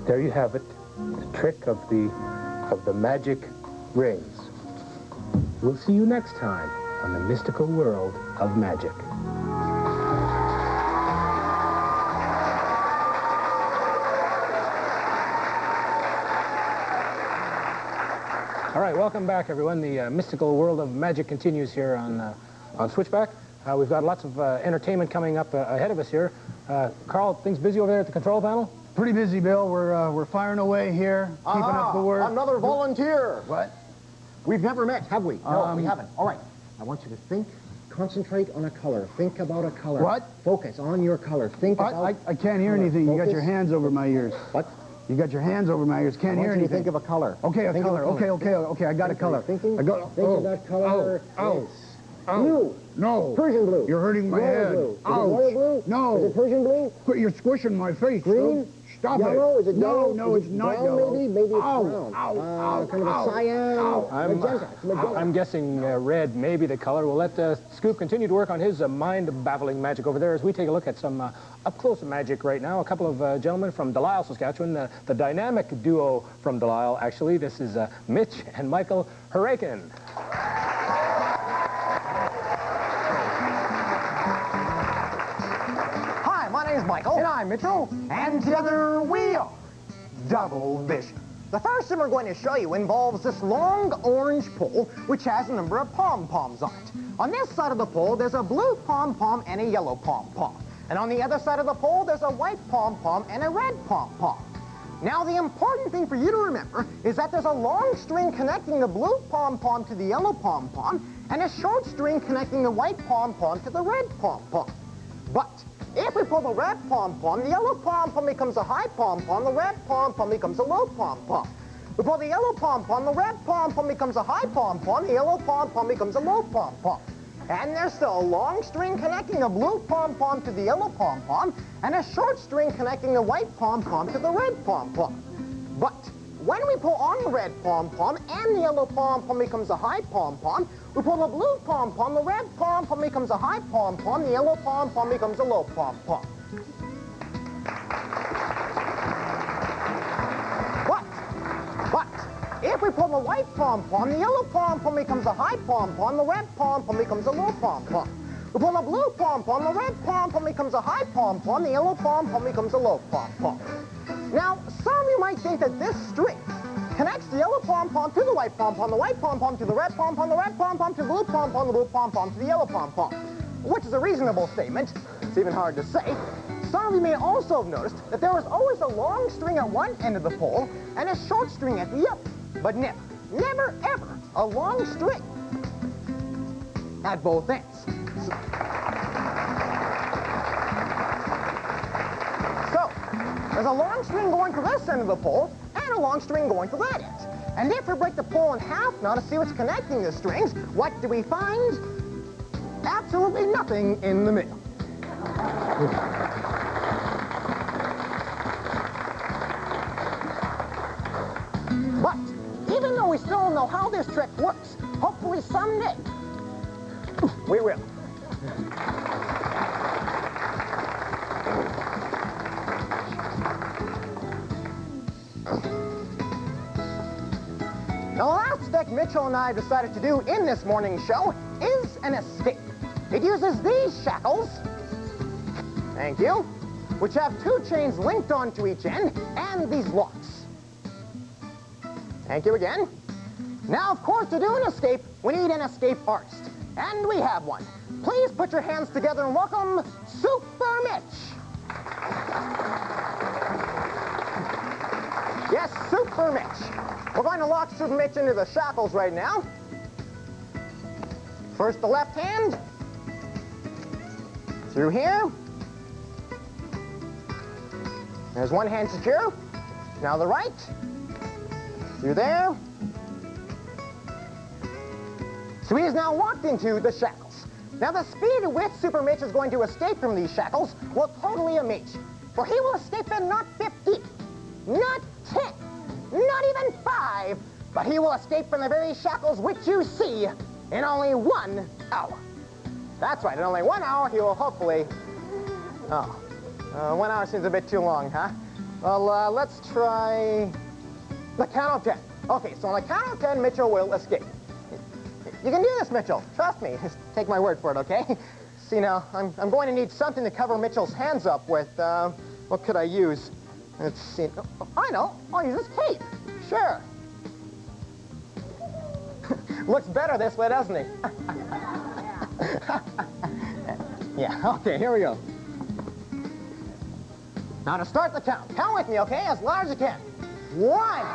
S1: There you have it. The trick of the magic rings. We'll see you next time on the mystical world of magic. All right, welcome back, everyone. The mystical world of magic continues here on Switchback. We've got lots of entertainment coming up ahead of us here. Carl, things busy over there at the control panel?
S5: Pretty busy, Bill. We're firing away here, keeping up the work.
S22: Another volunteer.
S5: What?
S22: We've never met, have we? No, we haven't. All right. I want you to think, concentrate on a color. Think about a color.
S5: What?
S22: Focus on your color. Think about...
S5: I can't hear anything. You got your hands over my ears.
S22: What?
S5: You got your hands over my ears. Can't hear anything.
S22: Think of a color.
S5: Okay, a color. Okay. I got a color.
S22: Thinking?
S5: I got.
S22: Think of that color. Blue.
S5: No.
S22: Persian blue.
S5: You're hurting my
S22: royal
S5: head.
S22: Blue. Is it royal blue?
S5: No.
S22: Is it Persian blue?
S5: You're squishing my face.
S22: Green?
S5: Stop
S22: yellow?
S5: it.
S22: Is it yellow?
S5: No,
S22: is
S5: it's
S22: it
S5: not
S22: brown,
S5: yellow.
S22: Maybe it's
S5: Ow,
S22: brown. Kind of a cyan. Magenta.
S1: I'm guessing red may be the color. We'll let Scoop continue to work on his mind-baffling magic over there as we take a look at some up-close magic right now. A couple of gentlemen from Delisle, Saskatchewan, the dynamic duo from Delisle, actually. This is Mitch and Michael Hurakin.
S22: Hi, my name's Michael. And I'm Mitchell. And together we are Double Vision. The first thing we're going to show you involves this long orange pole, which has a number of pom-poms on it. On this side of the pole, there's a blue pom-pom and a yellow pom-pom. And on the other side of the pole, there's a white pom-pom and a red pom-pom. Now, the important thing for you to remember is that there's a long string connecting the blue pom-pom to the yellow pom-pom, and a short string connecting the white pom-pom to the red pom-pom. But if we pull the red pom-pom, the yellow pom-pom becomes a high pom-pom, the red pom-pom becomes a low pom-pom. We pull the yellow pom-pom, the red pom-pom becomes a high pom-pom, the yellow pom-pom becomes a low pom-pom. And there's still a long string connecting the blue pom-pom to the yellow pom-pom, and a short string connecting the white pom-pom to the red pom-pom. But when we pull on the red pom-pom and the yellow pom-pom becomes a high pom-pom, we pull the blue pom-pom, the red pom-pom becomes a high pom-pom, the yellow pom-pom becomes a low pom-pom. But if we pull the white pom-pom, the yellow pom-pom becomes a high pom-pom, the red pom-pom becomes a low pom-pom. We pull the blue pom-pom, the red pom-pom becomes a high pom-pom, the yellow pom-pom becomes a low pom-pom. Now, some of you might think that this string connects the yellow pom-pom to the white pom-pom to the red pom-pom to the blue pom-pom, the blue pom-pom to the yellow pom-pom, which is a reasonable statement. It's even hard to say. Some of you may also have noticed that there was always a long string at one end of the pole and a short string at the other. But never, ever a long string at both ends. So, there's a long string going to this end of the pole and a long string going to that end. And if we break the pole in half now to see what's connecting the strings, what do we find? Absolutely nothing in the middle. But even though we still don't know how this trick works, hopefully someday we will. Now, the last trick Mitchell and I decided to do in this morning's show is an escape. It uses these shackles, thank you, which have two chains linked onto each end, and these locks. Thank you again. Now, of course, to do an escape, we need an escape artist. And we have one. Please put your hands together and welcome Super Mitch. Yes, Super Mitch. We're going to lock Super Mitch into the shackles right now. First the left hand. Through here. There's one hand secure. Now the right. Through there. So he is now locked into the shackles. Now the speed at which Super Mitch is going to escape from these shackles will totally amaze you. For he will escape in not 50, not 10, not even 5, but he will escape from the very shackles which you see in only 1 hour. That's right, in only 1 hour he will hopefully... 1 hour seems a bit too long, huh? Well, let's try the count of 10. Okay, so on the count of 10, Mitchell will escape. You can do this, Mitchell. Trust me. Just take my word for it, okay? See, now, I'm going to need something to cover Mitchell's hands up with. What could I use? Let's see. Oh, I know. I'll use this cape. Sure. Looks better this way, doesn't it? Yeah, okay, here we go. Now to start the count. Count with me, okay? As loud as you can. 1,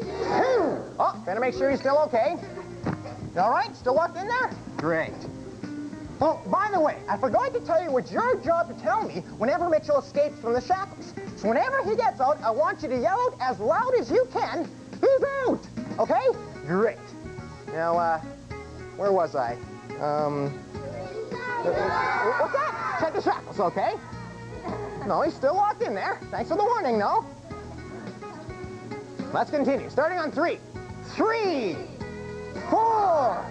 S22: 2. Oh, gotta make sure he's still okay. All right, still locked in there? Great. Oh, by the way, I forgot to tell you it's your job to tell me whenever Mitchell escapes from the shackles. So whenever he gets out, I want you to yell out as loud as you can, he's out, okay? Great. Now, where was I? What's that? Check the shackles, okay? No, he's still locked in there. Thanks for the warning, though. Let's continue, starting on 3. 3, 4,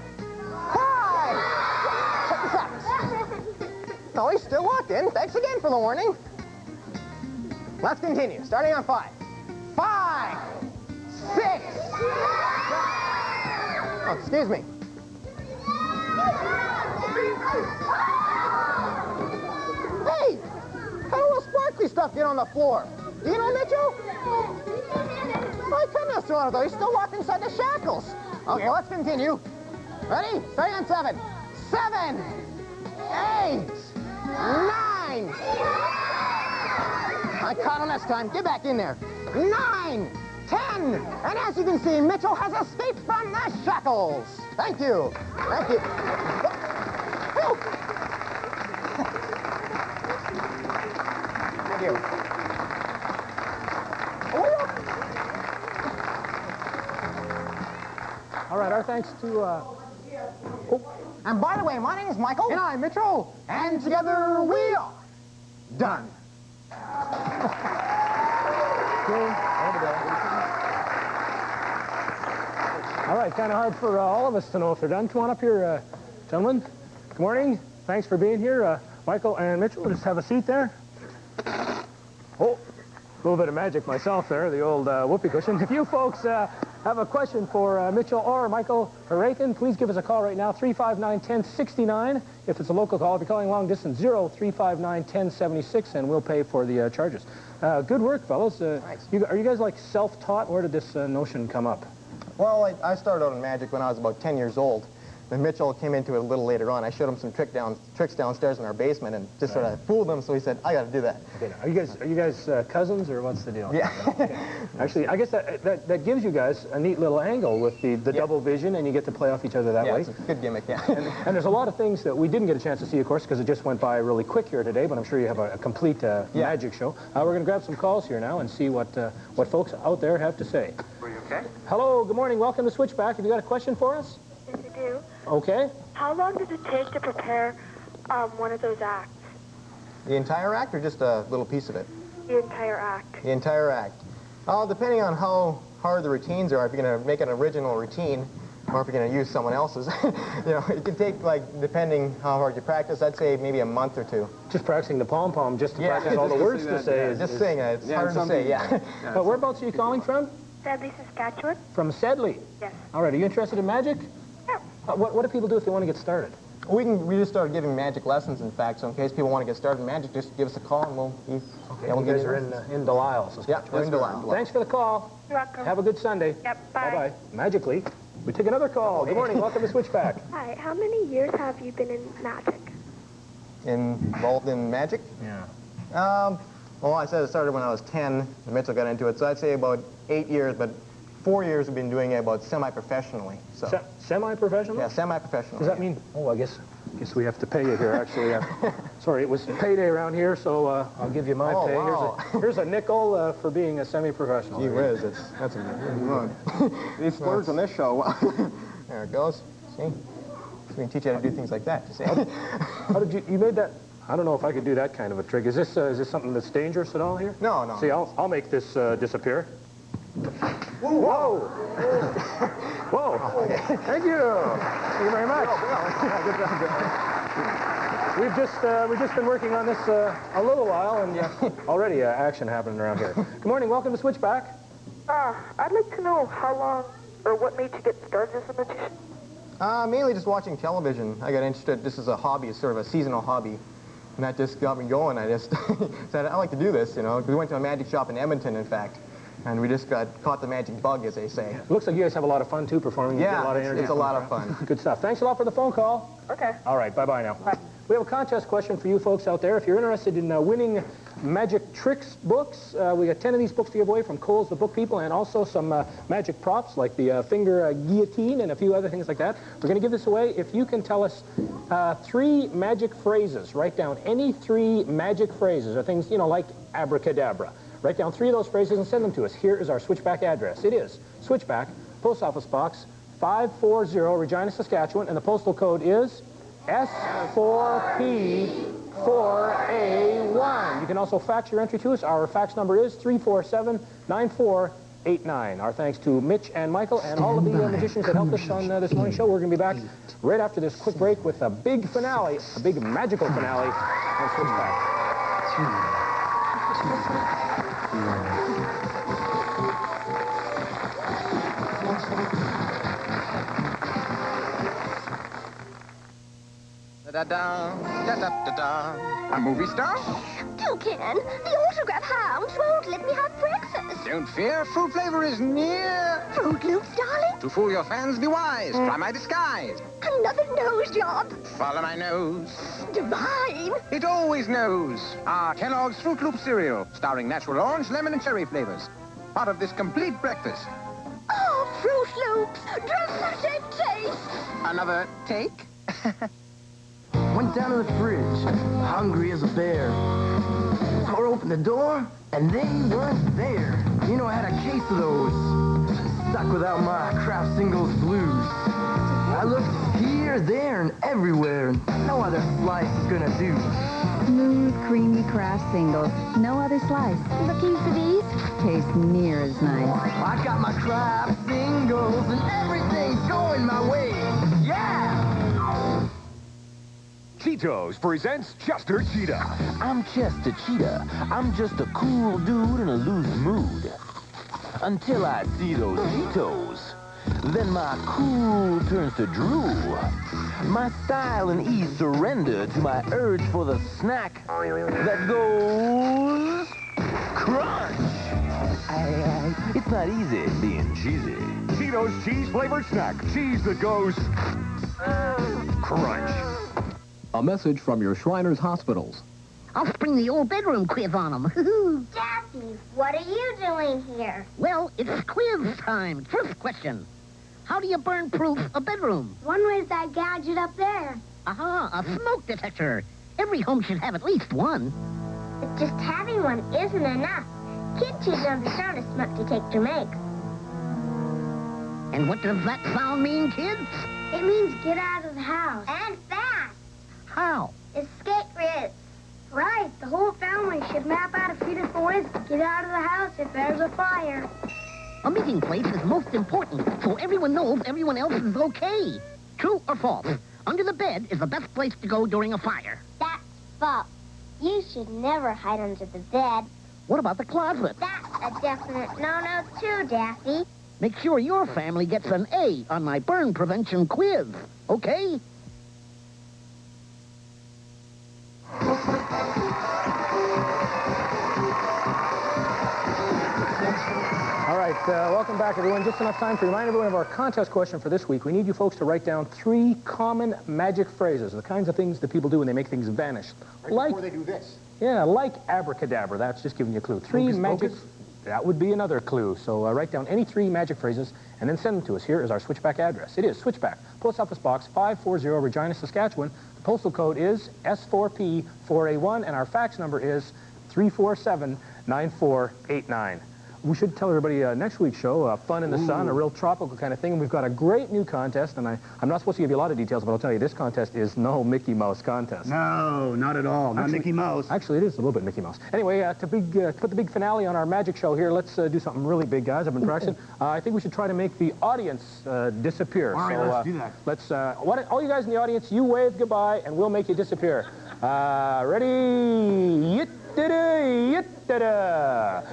S22: 5. Check the shackles. No, he's still locked in. Thanks again for the warning. Let's continue, starting on 5. 5, 6. Oh, excuse me. Hey, how will sparkly stuff get on the floor? Do you know, Mitchell? I couldn't have thrown it, though. He's still locked inside the shackles. Okay, let's continue. Ready? Starting on 7. 7, 8, 9. I caught him this time. Get back in there. 9, 10, and as you can see, Mitchell has escaped from the shackles. Thank you. Thank you. Thank you.
S1: All right, our thanks to...
S22: And by the way, my name is Michael. And I'm Mitchell. And together we are done.
S1: All right, kind of hard for all of us to know if they're done. Come on up here, gentlemen. Good morning. Thanks for being here. Michael and Mitchell, just have a seat there. Oh, a little bit of magic myself there, the old whoopee cushion. If you folks have a question for Mitchell or Michael Harakin, please give us a call right now, 359-1069. If it's a local call, if you're calling long distance, 0359-1076, and we'll pay for the charges. Good work, fellows. Are you guys like self-taught? Where did this notion come up?
S22: Well, I started out in magic when I was about 10 years old. Then Mitchell came into it a little later on. I showed him some tricks downstairs in our basement and just sort of fooled him, so he said, I got to do that.
S1: Okay, now, are you guys cousins, or what's the deal?
S22: Yeah.
S1: Okay. Actually, I guess that gives you guys a neat little angle with the double vision, and you get to play off each other that way.
S22: It's a good gimmick, yeah.
S1: And there's a lot of things that we didn't get a chance to see, of course, because it just went by really quick here today, but I'm sure you have a complete magic show. We're going to grab some calls here now and see what folks out there have to say.
S22: Are you okay?
S1: Hello, good morning, welcome to Switchback. Have you got a question for us?
S13: Yes, I do.
S1: Okay.
S13: How long does it take to prepare one of those acts?
S22: The entire act or just a little piece of it?
S13: The entire act.
S22: The entire act. Depending on how hard the routines are, if you're going to make an original routine, or if you're going to use someone else's, you know, it can take, like, depending how hard you practice, I'd say maybe a month or two.
S1: Just practicing the pom-pom, just to practice all the words to say.
S22: Just saying it. It's hard to say, yeah.
S1: But whereabouts are you calling from?
S13: Sedley, Saskatchewan.
S1: From Sedley?
S13: Yes.
S1: All right, are you interested in magic?
S13: Yeah.
S1: What do people do if they want to get started?
S22: We just started giving magic lessons, in fact, so in case people want to get started in magic, just give us a call and we'll
S1: you guys are in Delisle, Saskatchewan.
S22: Yeah, we're in Delisle.
S1: Thanks for the call.
S13: You're welcome.
S1: Have a good Sunday.
S13: Yep, bye.
S1: Bye-bye. Magically, we take another call. Good morning, welcome to Switchback.
S13: Hi, how many years have you been in magic?
S22: Involved in magic?
S1: Yeah.
S22: Well, I said it started when I was 10, and Mitchell got into it, so I'd say about 8 years, but 4 years we've been doing it about semi-professionally. So.
S1: Semi-professional?
S22: Yeah, semi-professional.
S1: Does that mean, I guess we have to pay you here, actually. Sorry, it was payday around here, so I'll give you my pay.
S22: Wow.
S1: Here's a nickel for being a semi-professional.
S22: Gee whiz, that's a these splurges on this show. There it goes. See? So we can teach you how to do things like that, you see?
S1: How did you made that? I don't know if I could do that kind of a trick. Is this something that's dangerous at all here?
S22: No, no.
S1: See, I'll make this disappear.
S22: Whoa!
S1: Whoa! Whoa!
S22: Okay.
S1: Thank you. Thank you very much. We've just been working on this a little while, and already action happening around here. Good morning. Welcome to Switchback.
S13: I'd like to know how long or what made you get started as a magician.
S22: Mainly just watching television. I got interested. This is a hobby, it's sort of a seasonal hobby. And that just got me going. I just said, I like to do this, you know. We went to a magic shop in Edmonton, in fact. And we just caught the magic bug, as they say.
S1: Looks like you guys have a lot of fun, too, performing. You get a lot of energy.
S22: It's a lot of fun.
S1: Good stuff. Thanks a lot for the phone call.
S13: Okay.
S1: All right, bye-bye now.
S13: Bye.
S1: We have a contest question for you folks out there. If you're interested in winning magic tricks books, we got 10 of these books to give away from Kohl's The Book People, and also some magic props like the finger guillotine and a few other things like that. We're going to give this away if you can tell us 3 magic phrases. Write down any 3 magic phrases or things, you know, like abracadabra. Write down 3 of those phrases and send them to us. Here is our Switchback address. It is Switchback, Post Office Box 540, Regina, Saskatchewan, and the postal code is S4P4A1. You can also fax your entry to us. Our fax number is 347-9489. Our thanks to Mitch and Michael and all of the magicians that helped us on this morning show. We're going to be back right after this quick break with a big finale, a big magical finale on Switchback.
S22: A movie star?
S2: Toucan, the autograph hound won't let me have breakfast.
S22: Don't fear, fruit flavor is near.
S2: Fruit Loops, darling?
S22: To fool your fans, be wise. Try my disguise.
S2: Can
S4: another nose job.
S8: Follow my nose.
S4: Divine.
S8: It always knows. Our Kellogg's Fruit Loop cereal, starring natural orange, lemon, and cherry flavors. Part of this complete breakfast.
S4: Oh, Fruit Loops. Dramatic taste.
S8: Another take?
S15: Went down to the fridge, hungry as a bear. Tore open the door, and they weren't there. You know, I had a case of those. Stuck without my Kraft Singles blues. I looked here, there, and everywhere, and no other slice is gonna do.
S16: Smooth, creamy Kraft Singles. No other slice.
S14: Looking for these?
S16: Tastes near as nice.
S15: I got my Kraft Singles, and everything's going my way. Yeah!
S9: Cheetos presents Chester Cheetah.
S23: I'm Chester Cheetah. I'm just a cool dude in a loose mood. Until I see those Cheetos. Then my cool turns to drool. My style and ease surrender to my urge for the snack that goes crunch. It's not easy being cheesy.
S9: Cheetos cheese-flavored snack. Cheese that goes crunch.
S24: A message from your Shriners Hospitals.
S25: I'll spring the old bedroom quiz on them.
S2: Daffy, what are you doing here?
S25: Well, it's quiz time. First question. How do you burn-proof a bedroom?
S2: One with that gadget up there.
S25: Aha, a smoke detector. Every home should have at least one.
S2: But just having one isn't enough. Kids should know the sort of smoke detector makes.
S25: And what does that sound mean, kids?
S2: It means get out of the house. And fast.
S25: How?
S2: Escape routes. Right, the whole family should map out a few different ways to get out of the house if there's a fire.
S25: A meeting place is most important, so everyone knows everyone else is okay. True or false? Under the bed is the best place to go during a fire.
S2: That's false. You should never hide under the bed.
S25: What about the closet?
S2: That's a definite no-no too, Daffy.
S25: Make sure your family gets an A on my burn prevention quiz, okay?
S1: All right, welcome back, everyone. Just enough time to remind everyone of our contest question for this week. We need you folks to write down 3 common magic phrases, the kinds of things that people do when they make things vanish.
S5: Right before they do this.
S1: Yeah, like abracadabra. That's just giving you a clue. 3 magic... Focus. That would be another clue. So write down any 3 magic phrases and then send them to us. Here is our Switchback address. It is Switchback, Post Office Box 540, Regina, Saskatchewan. The postal code is S4P4A1, and our fax number is 347-9489. We should tell everybody next week's show, Fun in the Sun, a real tropical kind of thing. And we've got a great new contest, and I'm not supposed to give you a lot of details, but I'll tell you, this contest is no Mickey Mouse contest.
S5: No, not at all. Not Mickey Mouse.
S1: Actually, it is a little bit Mickey Mouse. Anyway, to put the big finale on our magic show here, let's do something really big, guys. I've been practicing. I think we should try to make the audience disappear.
S5: All right, let's do that.
S1: Let's, all you guys in the audience, you wave goodbye, and we'll make you disappear. Ready? Yit-da-da, yit-da-da.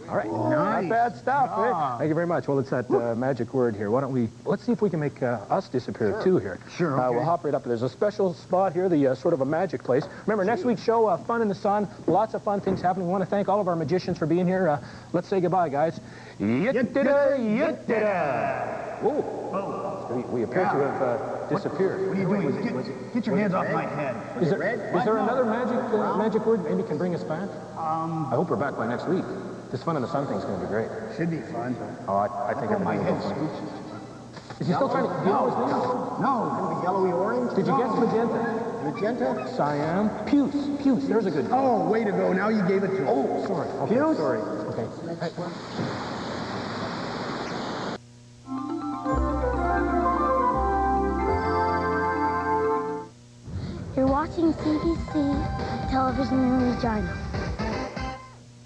S1: All right,
S5: nice.
S1: Not bad stuff. Eh? Thank you very much. Well, it's that magic word here. Why don't let's see if we can make us disappear too here.
S5: Sure, okay.
S1: We'll hop right up. There's a special spot here, the sort of a magic place. Remember, next week's show, Fun in the Sun, lots of fun things happening. We want to thank all of our magicians for being here. Let's say goodbye, guys. Yit-da-da, yit-da-da. Whoa. We appear to have disappeared.
S5: What are you doing? Get your hands off my head.
S1: Is there another magic word maybe can bring us back? I hope we're back by next week. This Fun in the Sun thing's going to be great.
S5: Should be fun.
S1: Oh, I think
S5: my head's
S1: fun.
S5: squishy.
S1: Is he still trying to... Do you know his name?
S5: No, it's going to be yellowy orange.
S1: Did you guess magenta?
S5: Magenta?
S1: Cyan. Puce. There's a good...
S5: Oh, way to go. Now you gave it to him.
S1: Oh, sorry. Okay,
S5: Puce?
S1: Sorry. Okay. Hey.
S2: You're watching CBC Television in Regina.